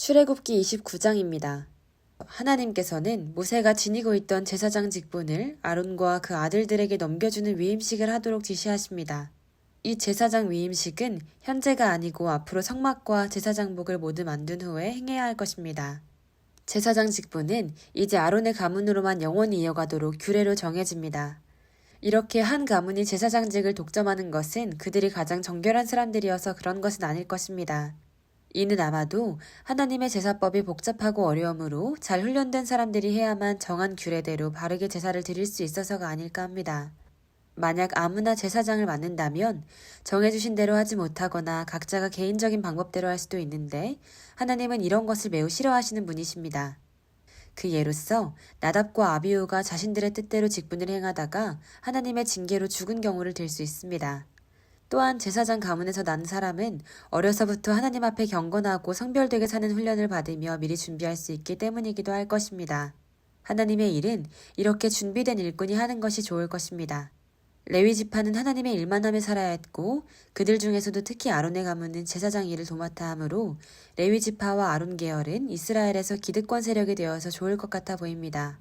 출애굽기 29장입니다. 하나님께서는 모세가 지니고 있던 제사장 직분을 아론과 그 아들들에게 넘겨주는 위임식을 하도록 지시하십니다. 이 제사장 위임식은 현재가 아니고 앞으로 성막과 제사장복을 모두 만든 후에 행해야 할 것입니다. 제사장 직분은 이제 아론의 가문으로만 영원히 이어가도록 규례로 정해집니다. 이렇게 한 가문이 제사장직을 독점하는 것은 그들이 가장 정결한 사람들이어서 그런 것은 아닐 것입니다. 이는 아마도 하나님의 제사법이 복잡하고 어려우므로 잘 훈련된 사람들이 해야만 정한 규례대로 바르게 제사를 드릴 수 있어서가 아닐까 합니다. 만약 아무나 제사장을 맡는다면 정해주신 대로 하지 못하거나 각자가 개인적인 방법대로 할 수도 있는데 하나님은 이런 것을 매우 싫어하시는 분이십니다. 그 예로서 나답과 아비후가 자신들의 뜻대로 직분을 행하다가 하나님의 징계로 죽은 경우를 들 수 있습니다. 또한 제사장 가문에서 난 사람은 어려서부터 하나님 앞에 경건하고 성별되게 사는 훈련을 받으며 미리 준비할 수 있기 때문이기도 할 것입니다. 하나님의 일은 이렇게 준비된 일꾼이 하는 것이 좋을 것입니다. 레위 지파는 하나님의 일만 하며 살아야 했고 그들 중에서도 특히 아론의 가문은 제사장 일을 도맡아 하므로 레위 지파와 아론 계열은 이스라엘에서 기득권 세력이 되어서 좋을 것 같아 보입니다.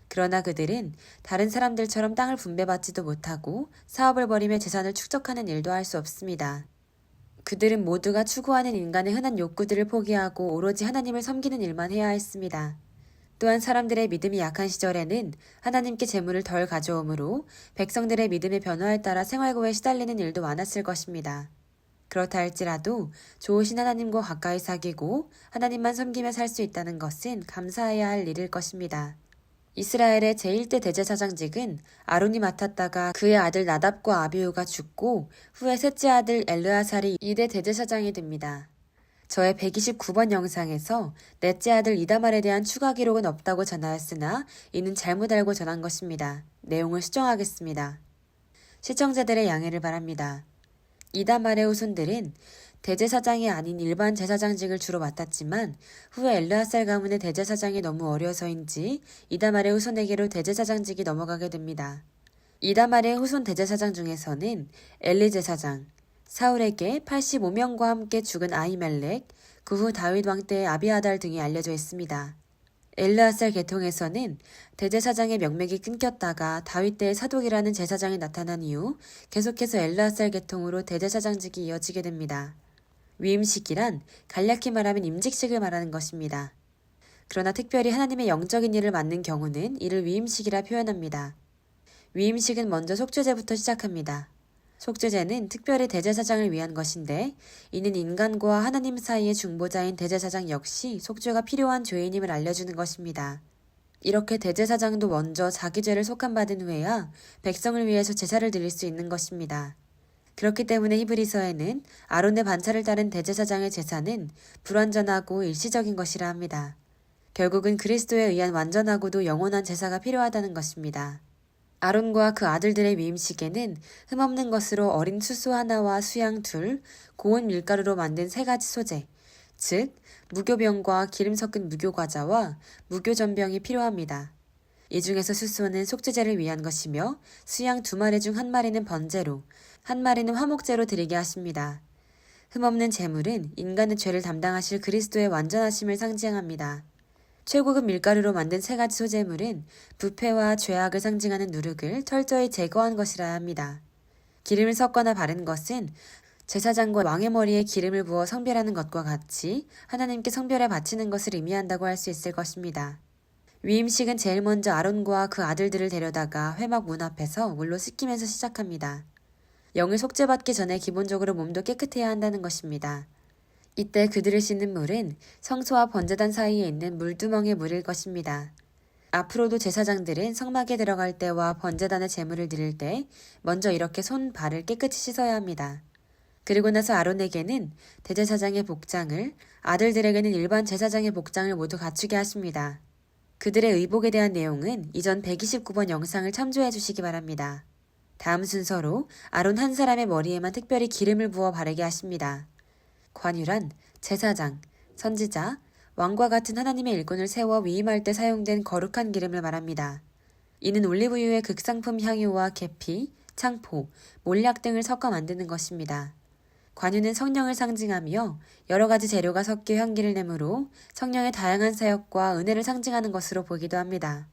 그러나 그들은 다른 사람들처럼 땅을 분배받지도 못하고 사업을 벌이며 재산을 축적하는 일도 할 수 없습니다. 그들은 모두가 추구하는 인간의 흔한 욕구들을 포기하고 오로지 하나님을 섬기는 일만 해야 했습니다. 또한 사람들의 믿음이 약한 시절에는 하나님께 재물을 덜 가져오므로 백성들의 믿음의 변화에 따라 생활고에 시달리는 일도 많았을 것입니다. 그렇다 할지라도 좋으신 하나님과 가까이 사귀고 하나님만 섬기며 살 수 있다는 것은 감사해야 할 일일 것입니다. 이스라엘의 제1대 대제사장직은 아론이 맡았다가 그의 아들 나답과 아비후가 죽고 후에 셋째 아들 엘르아살이 2대 대제사장이 됩니다. 저의 129번 영상에서 넷째 아들 이다말에 대한 추가 기록은 없다고 전하였으나 이는 잘못 알고 전한 것입니다. 내용을 수정하겠습니다. 시청자들의 양해를 바랍니다. 이다말의 후손들은 대제사장이 아닌 일반 제사장직을 주로 맡았지만 후에 엘르아살 가문의 대제사장이 너무 어려서인지 이다말의 후손에게로 대제사장직이 넘어가게 됩니다. 이다말의 후손 대제사장 중에서는 엘리 제사장, 사울에게 85명과 함께 죽은 아히멜렉, 그 후 다윗 왕 때의 아비아달 등이 알려져 있습니다. 엘르아살 계통에서는 대제사장의 명맥이 끊겼다가 다윗 때의 사독이라는 제사장이 나타난 이후 계속해서 엘르아살 계통으로 대제사장직이 이어지게 됩니다. 위임식이란 간략히 말하면 임직식을 말하는 것입니다. 그러나 특별히 하나님의 영적인 일을 맡는 경우는 이를 위임식이라 표현합니다. 위임식은 먼저 속죄제부터 시작합니다. 속죄제는 특별히 대제사장을 위한 것인데 이는 인간과 하나님 사이의 중보자인 대제사장 역시 속죄가 필요한 죄인임을 알려주는 것입니다. 이렇게 대제사장도 먼저 자기 죄를 속함받은 후에야 백성을 위해서 제사를 드릴 수 있는 것입니다. 그렇기 때문에 히브리서에는 아론의 반차를 따른 대제사장의 제사는 불완전하고 일시적인 것이라 합니다. 결국은 그리스도에 의한 완전하고도 영원한 제사가 필요하다는 것입니다. 아론과 그 아들들의 위임식에는 흠없는 것으로 어린 수소 하나와 수양 둘, 고운 밀가루로 만든 3가지 소재, 즉 무교병과 기름 섞은 무교과자와 무교전병이 필요합니다. 이 중에서 수소는 속죄제를 위한 것이며 수양 2마리 중 1마리는 번제로, 1마리는 화목제로 드리게 하십니다. 흠없는 제물은 인간의 죄를 담당하실 그리스도의 완전하심을 상징합니다. 최고급 밀가루로 만든 3가지 소재물은 부패와 죄악을 상징하는 누룩을 철저히 제거한 것이라 합니다. 기름을 섞거나 바른 것은 제사장과 왕의 머리에 기름을 부어 성별하는 것과 같이 하나님께 성별에 바치는 것을 의미한다고 할 수 있을 것입니다. 위임식은 제일 먼저 아론과 그 아들들을 데려다가 회막 문 앞에서 물로 씻기면서 시작합니다. 영을 속죄받기 전에 기본적으로 몸도 깨끗해야 한다는 것입니다. 이때 그들을 씻는 물은 성소와 번제단 사이에 있는 물두멍에 물일 것입니다. 앞으로도 제사장들은 성막에 들어갈 때와 번제단에 제물을 드릴 때 먼저 이렇게 손, 발을 깨끗이 씻어야 합니다. 그리고 나서 아론에게는 대제사장의 복장을, 아들들에게는 일반 제사장의 복장을 모두 갖추게 하십니다. 그들의 의복에 대한 내용은 이전 129번 영상을 참조해 주시기 바랍니다. 다음 순서로 아론 한 사람의 머리에만 특별히 기름을 부어 바르게 하십니다. 관유란, 제사장, 선지자, 왕과 같은 하나님의 일꾼을 세워 위임할 때 사용된 거룩한 기름을 말합니다. 이는 올리브유의 극상품 향유와 계피, 창포, 몰약 등을 섞어 만드는 것입니다. 관유는 성령을 상징하며 여러 가지 재료가 섞여 향기를 내므로 성령의 다양한 사역과 은혜를 상징하는 것으로 보기도 합니다.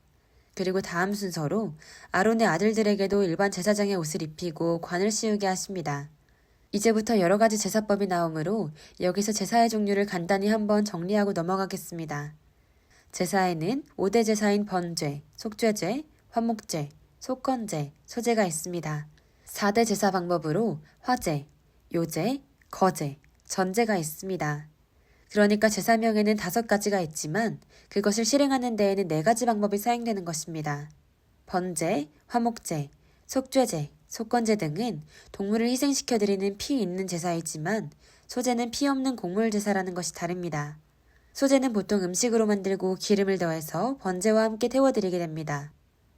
그리고 다음 순서로 아론의 아들들에게도 일반 제사장의 옷을 입히고 관을 씌우게 하십니다. 이제부터 여러 가지 제사법이 나오므로 여기서 제사의 종류를 간단히 한번 정리하고 넘어가겠습니다. 제사에는 5대 제사인 번제, 속죄제, 화목제, 속건제, 소제가 있습니다. 4대 제사 방법으로 화제, 요제, 거제, 전제가 있습니다. 그러니까 제사명에는 5가지가 있지만 그것을 실행하는 데에는 4가지 방법이 사용되는 것입니다. 번제, 화목제, 속죄제, 속건제 등은 동물을 희생시켜드리는 피 있는 제사이지만 소제는 피 없는 곡물 제사라는 것이 다릅니다. 소제는 보통 음식으로 만들고 기름을 더해서 번제와 함께 태워드리게 됩니다.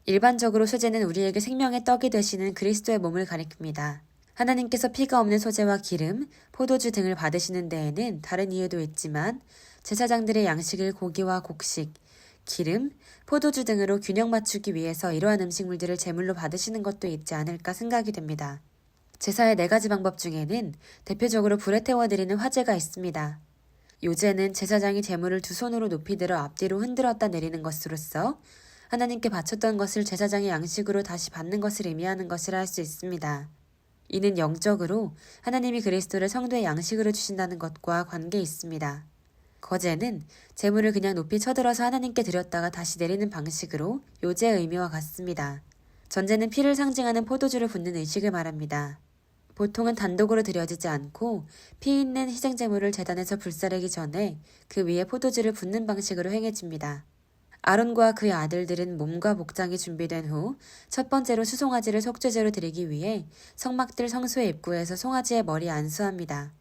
일반적으로 소제는 우리에게 생명의 떡이 되시는 그리스도의 몸을 가리킵니다. 하나님께서 피가 없는 소제와 기름, 포도주 등을 받으시는 데에는 다른 이유도 있지만 제사장들의 양식을 고기와 곡식, 기름, 포도주 등으로 균형 맞추기 위해서 이러한 음식물들을 제물로 받으시는 것도 있지 않을까 생각이 됩니다. 제사의 4가지 방법 중에는 대표적으로 불에 태워드리는 화제가 있습니다. 요제는 제사장이 제물을 2손으로 높이 들어 앞뒤로 흔들었다 내리는 것으로서 하나님께 바쳤던 것을 제사장의 양식으로 다시 받는 것을 의미하는 것이라 할 수 있습니다. 이는 영적으로 하나님이 그리스도를 성도의 양식으로 주신다는 것과 관계 있습니다. 거제는 제물을 그냥 높이 쳐들어서 하나님께 드렸다가 다시 내리는 방식으로 요제의 의미와 같습니다. 전제는 피를 상징하는 포도주를 붓는 의식을 말합니다. 보통은 단독으로 드려지지 않고 피 있는 희생제물을 제단에서 불사르기 전에 그 위에 포도주를 붓는 방식으로 행해집니다. 아론과 그의 아들들은 몸과 복장이 준비된 후 첫 번째로 수송아지를 속죄제로 드리기 위해 성막들 성소의 입구에서 송아지의 머리에 안수합니다.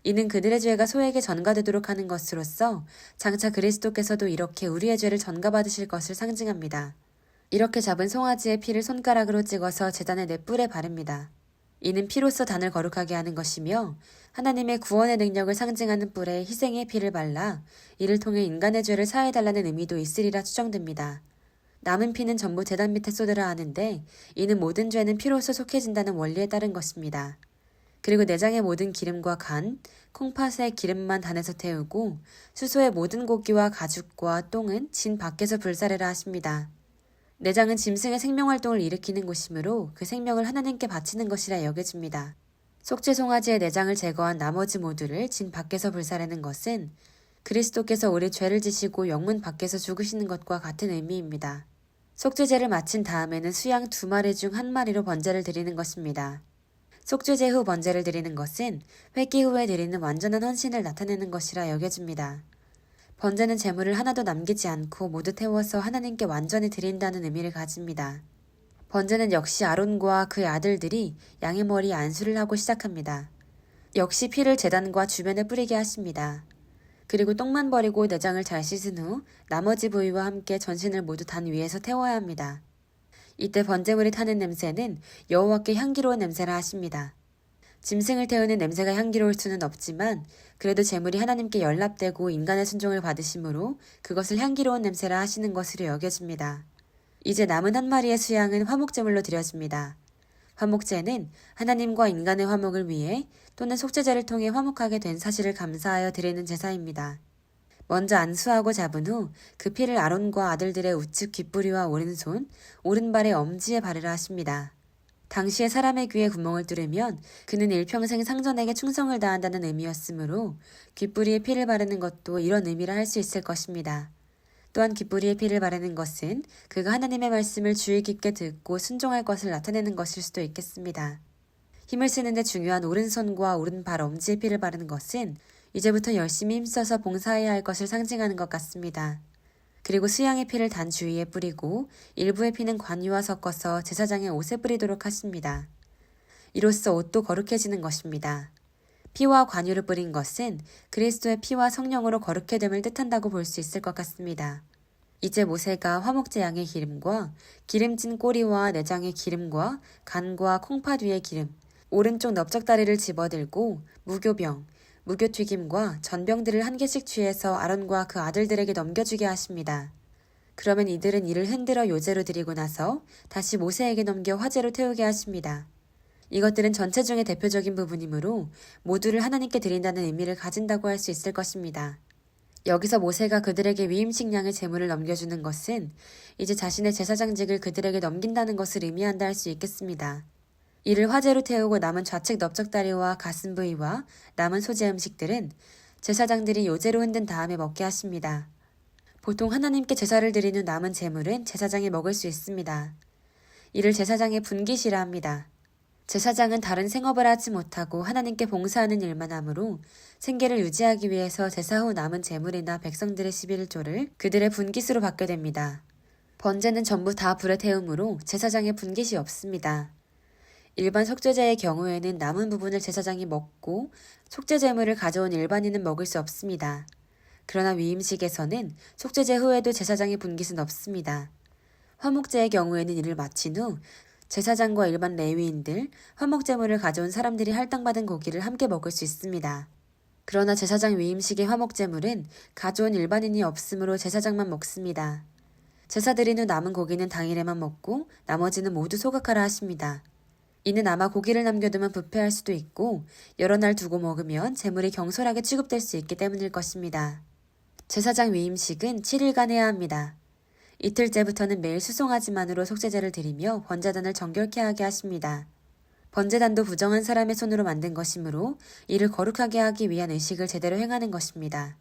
이는 그들의 죄가 소에게 전가되도록 하는 것으로서 장차 그리스도께서도 이렇게 우리의 죄를 전가받으실 것을 상징합니다. 이렇게 잡은 송아지의 피를 손가락으로 찍어서 제단의 넷불에 바릅니다. 이는 피로써 단을 거룩하게 하는 것이며 하나님의 구원의 능력을 상징하는 뿔에 희생의 피를 발라 이를 통해 인간의 죄를 사해달라는 의미도 있으리라 추정됩니다. 남은 피는 전부 제단 밑에 쏟으라 하는데 이는 모든 죄는 피로써 속해진다는 원리에 따른 것입니다. 그리고 내장의 모든 기름과 간, 콩팥의 기름만 단에서 태우고 수소의 모든 고기와 가죽과 똥은 진 밖에서 불사르라 하십니다. 내장은 짐승의 생명활동을 일으키는 곳이므로 그 생명을 하나님께 바치는 것이라 여겨집니다. 속죄 송아지의 내장을 제거한 나머지 모두를 진 밖에서 불사르는 것은 그리스도께서 우리 죄를 지시고 영문 밖에서 죽으시는 것과 같은 의미입니다. 속죄제를 마친 다음에는 수양 2마리 중 1마리로 번제를 드리는 것입니다. 속죄제 후 번제를 드리는 것은 회개 후에 드리는 완전한 헌신을 나타내는 것이라 여겨집니다. 번제는 제물을 하나도 남기지 않고 모두 태워서 하나님께 완전히 드린다는 의미를 가집니다. 번제는 역시 아론과 그의 아들들이 양의 머리에 안수를 하고 시작합니다. 역시 피를 제단과 주변에 뿌리게 하십니다. 그리고 똥만 버리고 내장을 잘 씻은 후 나머지 부위와 함께 전신을 모두 단 위에서 태워야 합니다. 이때 번제물이 타는 냄새는 여호와께 향기로운 냄새라 하십니다. 짐승을 태우는 냄새가 향기로울 수는 없지만 그래도 제물이 하나님께 연락되고 인간의 순종을 받으심으로 그것을 향기로운 냄새라 하시는 것으로 여겨집니다. 이제 남은 1마리의 수양은 화목제물로 드려집니다. 화목제는 하나님과 인간의 화목을 위해 또는 속죄제를 통해 화목하게 된 사실을 감사하여 드리는 제사입니다. 먼저 안수하고 잡은 후 그 피를 아론과 아들들의 우측 귓부리와 오른손, 오른발의 엄지에 바르라 하십니다. 당시에 사람의 귀에 구멍을 뚫으면 그는 일평생 상전에게 충성을 다한다는 의미였으므로 귓부리에 피를 바르는 것도 이런 의미라 할 수 있을 것입니다. 또한 귓부리에 피를 바르는 것은 그가 하나님의 말씀을 주의 깊게 듣고 순종할 것을 나타내는 것일 수도 있겠습니다. 힘을 쓰는데 중요한 오른손과 오른발 엄지에 피를 바르는 것은 이제부터 열심히 힘써서 봉사해야 할 것을 상징하는 것 같습니다. 그리고 수양의 피를 단 주위에 뿌리고 일부의 피는 관유와 섞어서 제사장의 옷에 뿌리도록 하십니다. 이로써 옷도 거룩해지는 것입니다. 피와 관유를 뿌린 것은 그리스도의 피와 성령으로 거룩해 됨을 뜻한다고 볼 수 있을 것 같습니다. 이제 모세가 화목제 양의 기름과 기름진 꼬리와 내장의 기름과 간과 콩팥 위의 기름, 오른쪽 넓적다리를 집어들고 무교병, 무교튀김과 전병들을 1개씩 취해서 아론과 그 아들들에게 넘겨주게 하십니다. 그러면 이들은 이를 흔들어 요제로 드리고 나서 다시 모세에게 넘겨 화제로 태우게 하십니다. 이것들은 전체 중에 대표적인 부분이므로 모두를 하나님께 드린다는 의미를 가진다고 할 수 있을 것입니다. 여기서 모세가 그들에게 위임식 양의 제물을 넘겨주는 것은 이제 자신의 제사장직을 그들에게 넘긴다는 것을 의미한다 할 수 있겠습니다. 이를 화제로 태우고 남은 좌측 넓적다리와 가슴 부위와 남은 소재 음식들은 제사장들이 요제로 흔든 다음에 먹게 하십니다. 보통 하나님께 제사를 드린 후 남은 제물은 제사장이 먹을 수 있습니다. 이를 제사장의 분깃이라 합니다. 제사장은 다른 생업을 하지 못하고 하나님께 봉사하는 일만 하므로 생계를 유지하기 위해서 제사 후 남은 제물이나 백성들의 11조를 그들의 분깃으로 받게 됩니다. 번제는 전부 다 불에 태우므로 제사장의 분깃이 없습니다. 일반 속죄제의 경우에는 남은 부분을 제사장이 먹고 속죄 제물을 가져온 일반인은 먹을 수 없습니다. 그러나 위임식에서는 속죄제 후에도 제사장의 분깃은 없습니다. 화목제의 경우에는 이를 마친 후 제사장과 일반 레위인들, 화목제물을 가져온 사람들이 할당받은 고기를 함께 먹을 수 있습니다. 그러나 제사장 위임식의 화목제물은 가져온 일반인이 없으므로 제사장만 먹습니다. 제사 드린 후 남은 고기는 당일에만 먹고 나머지는 모두 소각하라 하십니다. 이는 아마 고기를 남겨두면 부패할 수도 있고 여러 날 두고 먹으면 제물이 경솔하게 취급될 수 있기 때문일 것입니다. 제사장 위임식은 7일간 해야 합니다. 이틀째부터는 매일 수송아지만으로 속죄제를 드리며 번제단을 정결케 하게 하십니다. 번제단도 부정한 사람의 손으로 만든 것이므로 이를 거룩하게 하기 위한 의식을 제대로 행하는 것입니다.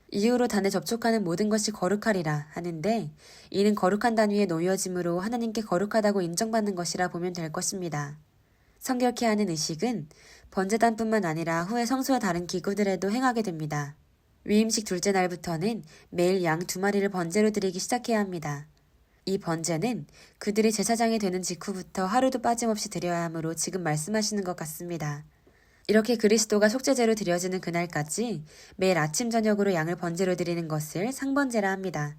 이후로 단에 접촉하는 모든 것이 거룩하리라 하는데 이는 거룩한 단 위에 놓여짐으로 하나님께 거룩하다고 인정받는 것이라 보면 될 것입니다. 성결케 하는 의식은 번제단뿐만 아니라 후에 성소와 다른 기구들에도 행하게 됩니다. 위임식 둘째 날부터는 매일 양 2마리를 번제로 드리기 시작해야 합니다. 이 번제는 그들이 제사장이 되는 직후부터 하루도 빠짐없이 드려야 하므로 지금 말씀하시는 것 같습니다. 이렇게 그리스도가 속죄제로 드려지는 그날까지 매일 아침 저녁으로 양을 번제로 드리는 것을 상번제라 합니다.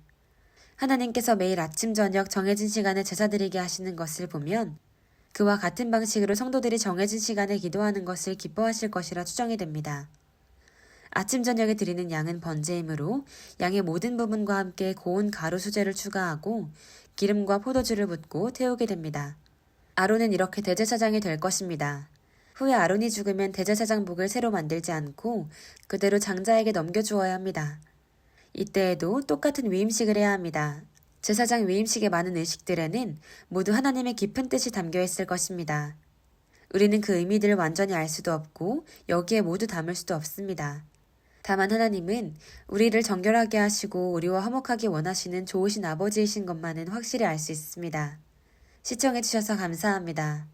하나님께서 매일 아침 저녁 정해진 시간에 제사 드리게 하시는 것을 보면 그와 같은 방식으로 성도들이 정해진 시간에 기도하는 것을 기뻐하실 것이라 추정이 됩니다. 아침 저녁에 드리는 양은 번제이므로 양의 모든 부분과 함께 고운 가루 수제를 추가하고 기름과 포도주를 붓고 태우게 됩니다. 아론은 이렇게 대제사장이 될 것입니다. 후에 아론이 죽으면 대제사장복을 새로 만들지 않고 그대로 장자에게 넘겨주어야 합니다. 이때에도 똑같은 위임식을 해야 합니다. 제사장 위임식의 많은 의식들에는 모두 하나님의 깊은 뜻이 담겨 있을 것입니다. 우리는 그 의미들을 완전히 알 수도 없고 여기에 모두 담을 수도 없습니다. 다만 하나님은 우리를 정결하게 하시고 우리와 화목하게 원하시는 좋으신 아버지이신 것만은 확실히 알 수 있습니다. 시청해주셔서 감사합니다.